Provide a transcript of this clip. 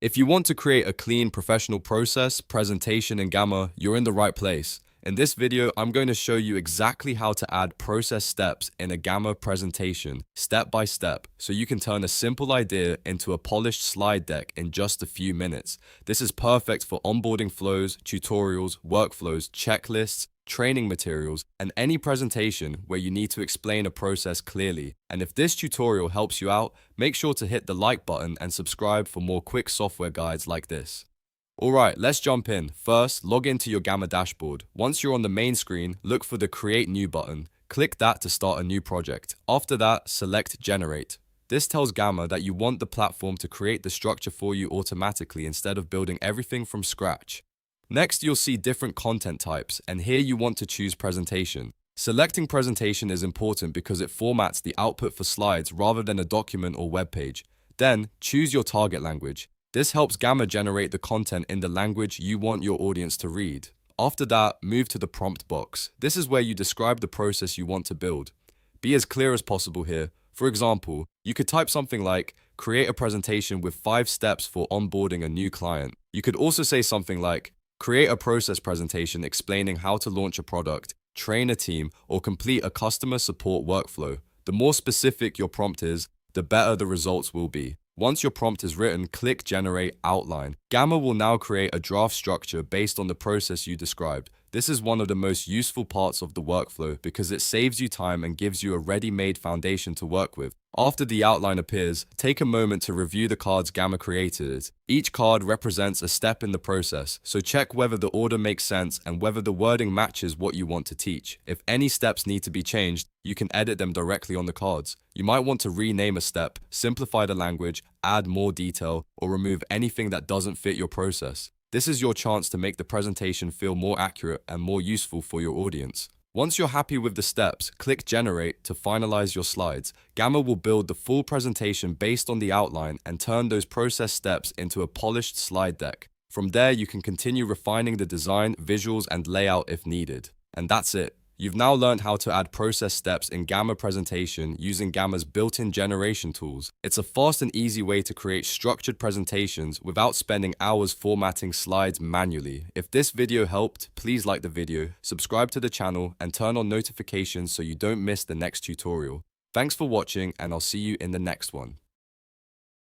If you want to create a clean professional process presentation in Gamma, you're in the right place. In this video, I'm going to show you exactly how to add process steps in a Gamma presentation, step by step, so you can turn a simple idea into a polished slide deck in just a few minutes. This is perfect for onboarding flows, tutorials, workflows, checklists, training materials, and any presentation where you need to explain a process clearly. And if this tutorial helps you out, make sure to hit the like button and subscribe for more quick software guides like this. Alright, let's jump in. First, log into your Gamma dashboard. Once you're on the main screen, look for the Create New button. Click that to start a new project. After that, select Generate. This tells Gamma that you want the platform to create the structure for you automatically instead of building everything from scratch. Next, you'll see different content types, and here you want to choose presentation. Selecting presentation is important because it formats the output for slides rather than a document or web page. Then, choose your target language. This helps Gamma generate the content in the language you want your audience to read. After that, move to the prompt box. This is where you describe the process you want to build. Be as clear as possible here. For example, you could type something like, create a presentation with 5 steps for onboarding a new client. You could also say something like, create a process presentation explaining how to launch a product, train a team, or complete a customer support workflow. The more specific your prompt is, the better the results will be. Once your prompt is written, click Generate Outline. Gamma will now create a draft structure based on the process you described. This is one of the most useful parts of the workflow because it saves you time and gives you a ready-made foundation to work with. After the outline appears, take a moment to review the cards Gamma created. Each card represents a step in the process, so check whether the order makes sense and whether the wording matches what you want to teach. If any steps need to be changed, you can edit them directly on the cards. You might want to rename a step, simplify the language, add more detail, or remove anything that doesn't fit your process. This is your chance to make the presentation feel more accurate and more useful for your audience. Once you're happy with the steps, click Generate to finalize your slides. Gamma will build the full presentation based on the outline and turn those process steps into a polished slide deck. From there, you can continue refining the design, visuals, and layout if needed. And that's it. You've now learned how to add process steps in Gamma presentation using Gamma's built-in generation tools. It's a fast and easy way to create structured presentations without spending hours formatting slides manually. If this video helped, please like the video, subscribe to the channel, and turn on notifications so you don't miss the next tutorial. Thanks for watching, and I'll see you in the next one.